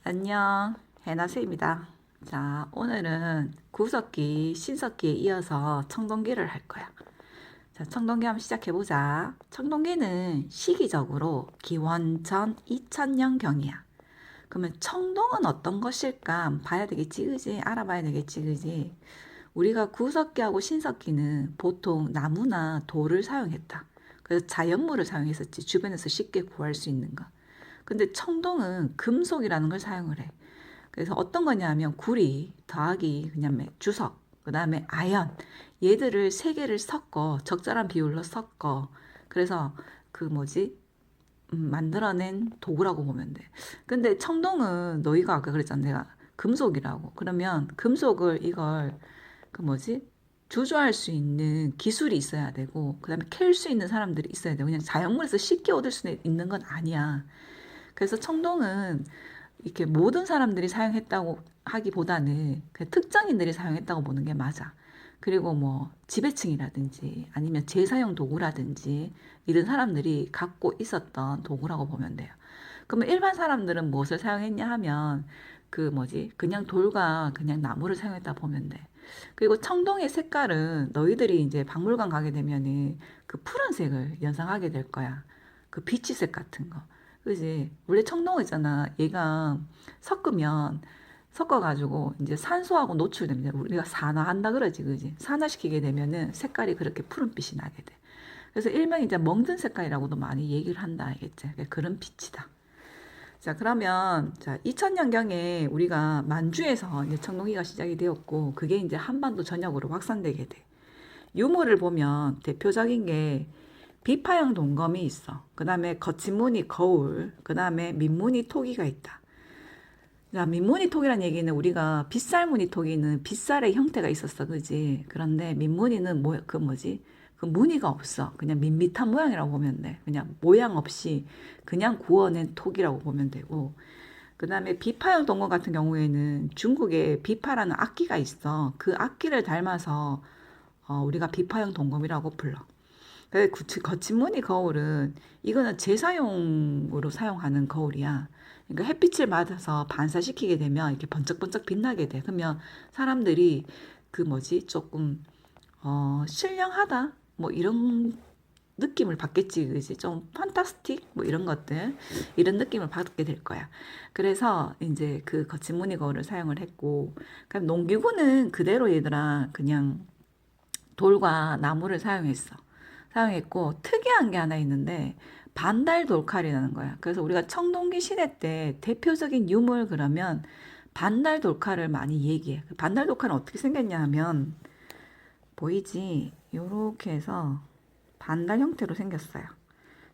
안녕, 해나스입니다. 자, 오늘은 구석기, 신석기에 이어서 청동기를 할 거야. 자, 청동기 한번 시작해보자. 청동기는 시기적으로 기원 전 2000년경이야. 그러면 청동은 어떤 것일까 한번 봐야 되겠지, 그지? 알아봐야 되겠지, 그지? 우리가 구석기하고 신석기는 보통 나무나 돌을 사용했다. 그래서 자연물을 사용했었지, 주변에서 쉽게 구할 수 있는 거. 근데 청동은 금속이라는 걸 사용을 해. 그래서 어떤 거냐면 구리 더하기 그냥 주석, 그 다음에 아연, 얘들을 세 개를 섞어 적절한 비율로 섞어. 그래서 그 뭐지 만들어낸 도구라고 보면 돼. 근데 청동은 너희가 아까 그랬잖아, 내가 금속이라고. 그러면 금속을 이걸 그 뭐지 주조할 수 있는 기술이 있어야 되고, 그 다음에 캘 수 있는 사람들이 있어야 되고, 그냥 자연물에서 쉽게 얻을 수 있는 건 아니야. 그래서 청동은 이렇게 모든 사람들이 사용했다고 하기보다는 그 특정인들이 사용했다고 보는 게 맞아. 그리고 뭐 지배층이라든지 아니면 재사용 도구라든지 이런 사람들이 갖고 있었던 도구라고 보면 돼요. 그러면 일반 사람들은 무엇을 사용했냐 하면 그 뭐지 그냥 돌과 그냥 나무를 사용했다 보면 돼. 그리고 청동의 색깔은 너희들이 이제 박물관 가게 되면은 그 푸른색을 연상하게 될 거야. 그 비치색 같은 거. 그지? 원래 청동호 있잖아. 얘가 섞으면 섞어가지고 이제 산소하고 노출됩니다. 우리가 산화한다 그러지, 그지? 산화시키게 되면은 색깔이 그렇게 푸른빛이 나게 돼. 그래서 일명 이제 멍든 색깔이라고도 많이 얘기를 한다, 알겠지? 그런 빛이다. 자, 그러면 자 2000년경에 우리가 만주에서 이제 청동기가 시작이 되었고, 그게 이제 한반도 전역으로 확산되게 돼. 유물을 보면 대표적인 게 비파형 동검이 있어. 그 다음에 거친 무늬 거울, 그 다음에 민무늬 토기가 있다. 자, 민무늬 토기란 얘기는 우리가 빗살 무늬 토기는 빗살의 형태가 있었어, 그지? 그런데 민무늬는 그 뭐지? 그 무늬가 없어. 그냥 밋밋한 모양이라고 보면 돼. 그냥 모양 없이 그냥 구워낸 토기라고 보면 되고. 그 다음에 비파형 동검 같은 경우에는 중국에 비파라는 악기가 있어. 그 악기를 닮아서 우리가 비파형 동검이라고 불러. 거친 무늬 거울은 이거는 재사용으로 사용하는 거울이야. 그러니까 햇빛을 맞아서 반사시키게 되면 이렇게 번쩍번쩍 빛나게 돼. 그러면 사람들이 그 뭐지 조금 신령하다 뭐 이런 느낌을 받겠지, 그지? 좀 판타스틱 뭐 이런 것들, 이런 느낌을 받게 될 거야. 그래서 이제 그 거친 무늬 거울을 사용을 했고, 그럼 농기구는 그대로 얘들아 그냥 돌과 나무를 사용했고, 특이한 게 하나 있는데 반달 돌칼이라는 거야. 그래서 우리가 청동기 시대 때 대표적인 유물 그러면 반달 돌칼을 많이 얘기해. 반달 돌칼은 어떻게 생겼냐 하면 보이지? 요렇게 해서 반달 형태로 생겼어요.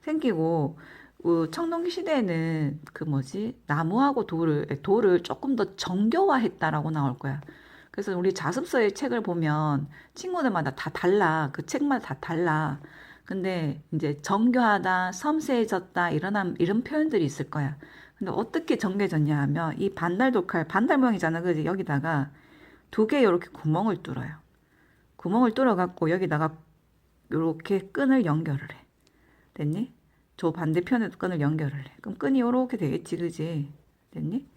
생기고 청동기 시대에는 그 뭐지 나무하고 돌을 조금 더 정교화했다라고 나올 거야. 그래서 우리 자습서의 책을 보면 친구들마다 다 달라. 그 책마다 다 달라. 근데 이제 정교하다, 섬세해졌다 이런 표현들이 있을 거야. 근데 어떻게 정교해졌냐 하면 이 반달 독칼 반달 모양이잖아, 그지? 여기다가 두 개 이렇게 구멍을 뚫어요. 구멍을 뚫어 갖고 여기다가 이렇게 끈을 연결을 해. 됐니? 저 반대편에도 끈을 연결을 해. 그럼 끈이 요렇게 되겠지, 그지? 됐니?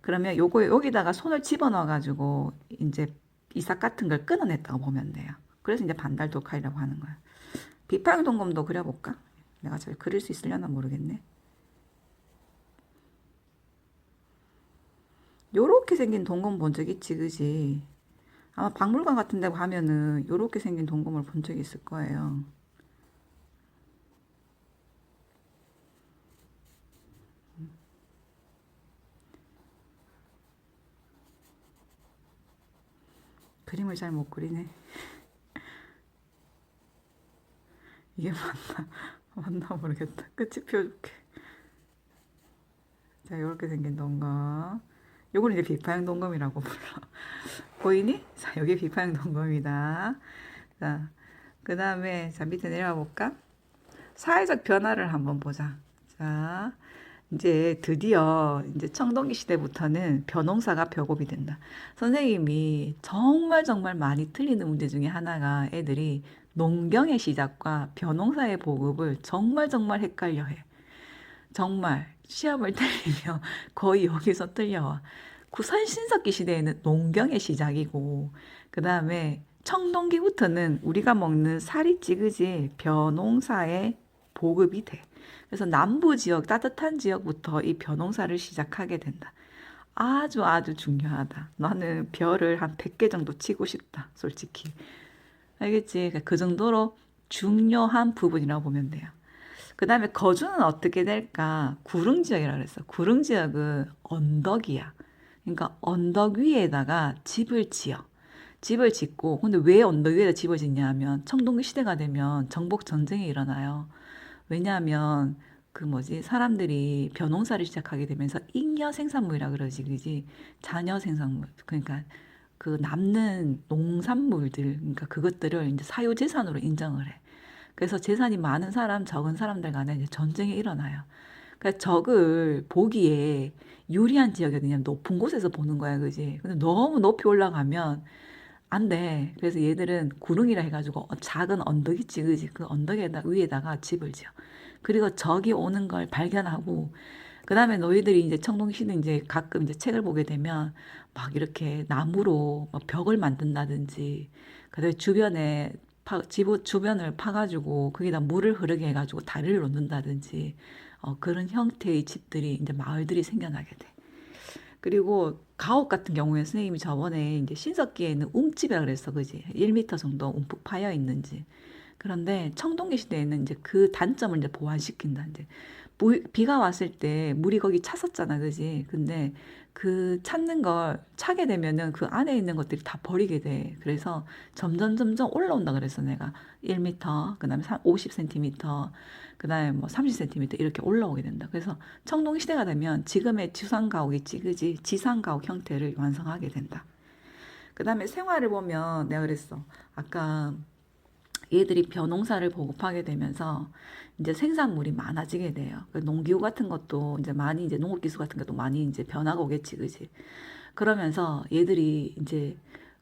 그러면 요거 여기다가 손을 집어넣어 가지고 이제 이삭 같은 걸 끊어냈다고 보면 돼요. 그래서 이제 반달독칼이라고 하는 거야. 비파형 동검도 그려볼까? 내가 잘 그릴 수 있으려나 모르겠네. 요렇게 생긴 동검 본 적 있지, 그지? 아마 박물관 같은 데 가면은 요렇게 생긴 동검을 본 적이 있을 거예요. 그림을 잘 못 그리네. 이게 맞나? 맞나 모르겠다. 끝이 펴줄게. 자, 요렇게 생긴 동검. 요걸 이제 비파형 동검이라고 불러. 보이니? 자, 여기 비파형 동검이다. 자, 그 다음에, 자, 밑에 내려가 볼까? 사회적 변화를 한번 보자. 자, 이제 드디어 이제 청동기 시대부터는 벼농사가 벼곡이 된다. 선생님이 정말 정말 많이 틀리는 문제 중에 하나가 애들이 농경의 시작과 벼농사의 보급을 정말 정말 헷갈려 해. 정말 시험을 틀리면 거의 여기서 틀려와. 구선신석기 시대에는 농경의 시작이고, 그 다음에 청동기부터는 우리가 먹는 살이 찌그지 벼농사의 보급이 돼. 그래서 남부 지역, 따뜻한 지역부터 이 벼농사를 시작하게 된다. 아주 아주 중요하다. 나는 벼를 한 100개 정도 치고 싶다, 솔직히. 알겠지? 그러니까 그 정도로 중요한 부분이라고 보면 돼요. 그 다음에 거주는 어떻게 될까? 구릉지역이라고 그랬어. 구릉지역은 언덕이야. 그러니까 언덕 위에다가 집을 지어. 집을 짓고, 근데 왜 언덕 위에다 집을 짓냐 하면 청동기 시대가 되면 정복 전쟁이 일어나요. 왜냐하면 그 뭐지 사람들이 벼농사를 시작하게 되면서 잉여 생산물이라 그러지, 그지? 자녀 생산물. 그러니까 그 남는 농산물들, 그러니까 그것들을 이제 사유재산으로 인정을 해. 그래서 재산이 많은 사람, 적은 사람들 간에 이제 전쟁이 일어나요. 그러니까 적을 보기에 유리한 지역이 어디냐 높은 곳에서 보는 거야, 그지? 근데 너무 높이 올라가면 안 돼. 그래서 얘들은 구릉이라 해가지고 작은 언덕이 있지, 그지? 그 언덕에다 위에다가 집을 지어. 그리고 적이 오는 걸 발견하고, 그 다음에 너희들이 이제 청동시는 이제 가끔 이제 책을 보게 되면 막 이렇게 나무로 막 벽을 만든다든지, 그다음에 주변에 집 주변을 파가지고 거기다 물을 흐르게 해가지고 다리를 놓는다든지, 그런 형태의 집들이 이제 마을들이 생겨나게 돼. 그리고 가옥 같은 경우에 선생님이 저번에 이제 신석기에는 웅집이라 그랬어, 그지? 1m 정도 움푹 파여 있는지. 그런데 청동기 시대에는 이제 그 단점을 이제 보완시킨다. 이제 비가 왔을 때 물이 거기 찼었잖아, 그지? 근데 그 찾는 걸 차게 되면은 그 안에 있는 것들이 다 버리게 돼. 그래서 점점 올라온다 그랬어, 내가. 1m, 그다음에 50cm, 그다음에 뭐 30cm 이렇게 올라오게 된다. 그래서 청동 시대가 되면 지금의 지상가옥 있지, 그지? 지상가옥 형태를 완성하게 된다. 그다음에 생활을 보면 내가 그랬어. 아까 얘들이 벼농사를 보급하게 되면서 이제 생산물이 많아지게 돼요. 그 농기후 같은 것도 이제 많이 이제 농업기술 같은 것도 많이 이제 변화가 오겠지, 그지? 그러면서 얘들이 이제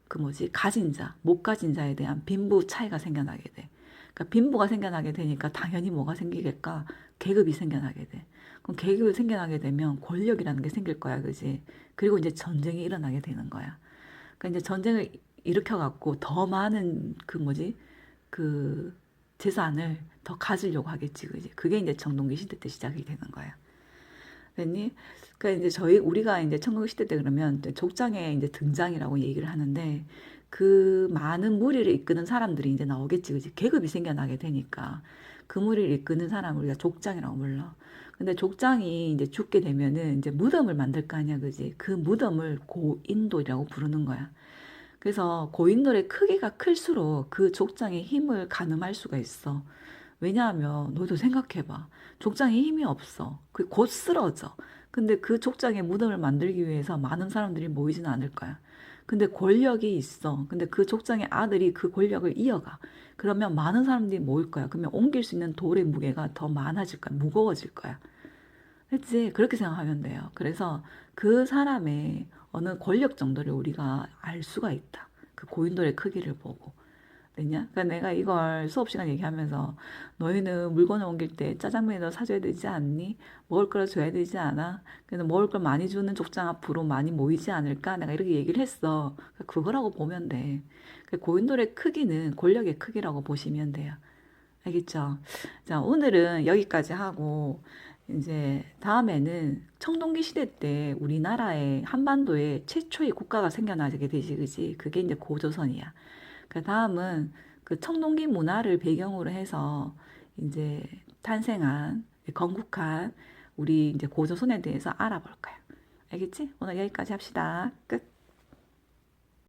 그 뭐지 가진 자, 못 가진 자에 대한 빈부 차이가 생겨나게 돼. 그러니까 빈부가 생겨나게 되니까 당연히 뭐가 생기겠까? 계급이 생겨나게 돼. 그럼 계급이 생겨나게 되면 권력이라는 게 생길 거야, 그지? 그리고 이제 전쟁이 일어나게 되는 거야. 그러니까 이제 전쟁을 일으켜갖고 더 많은 그 뭐지 그 재산을 더 가지려고 하겠지, 그지? 그게 이제 청동기 시대 때 시작이 되는 거야. 됐니? 그러니까 이제 우리가 이제 청동기 시대 때 그러면 족장의 이제 등장이라고 얘기를 하는데 그 많은 무리를 이끄는 사람들이 이제 나오겠지, 그지? 계급이 생겨나게 되니까 그 무리를 이끄는 사람을 우리가 족장이라고 불러. 근데 족장이 이제 죽게 되면은 이제 무덤을 만들 거 아니야, 그지? 그 무덤을 고인돌이라고 부르는 거야. 그래서 고인돌의 크기가 클수록 그 족장의 힘을 가늠할 수가 있어. 왜냐하면 너도 생각해봐. 족장에 힘이 없어. 그 곧 쓰러져. 근데 그 족장의 무덤을 만들기 위해서 많은 사람들이 모이지는 않을 거야. 근데 권력이 있어. 근데 그 족장의 아들이 그 권력을 이어가. 그러면 많은 사람들이 모일 거야. 그러면 옮길 수 있는 돌의 무게가 더 많아질 거야. 무거워질 거야. 그치? 그렇게 생각하면 돼요. 그래서 그 사람의 어느 권력 정도를 우리가 알 수가 있다. 그 고인돌의 크기를 보고. 됐냐? 그러니까 내가 이걸 수업 시간 얘기하면서 너희는 물건을 옮길 때 짜장면이라도 사줘야 되지 않니? 먹을 거라 줘야 되지 않아? 그래서 먹을 걸 많이 주는 족장 앞으로 많이 모이지 않을까? 내가 이렇게 얘기를 했어. 그러니까 그거라고 보면 돼. 그 고인돌의 크기는 권력의 크기라고 보시면 돼요. 알겠죠? 자, 오늘은 여기까지 하고 이제 다음에는 청동기 시대 때 우리나라의 한반도에 최초의 국가가 생겨나게 되지, 그지? 그게 이제 고조선이야. 그 다음은 그 청동기 문화를 배경으로 해서 이제 탄생한 건국한 우리 이제 고조선에 대해서 알아볼 거야. 알겠지? 오늘 여기까지 합시다. 끝.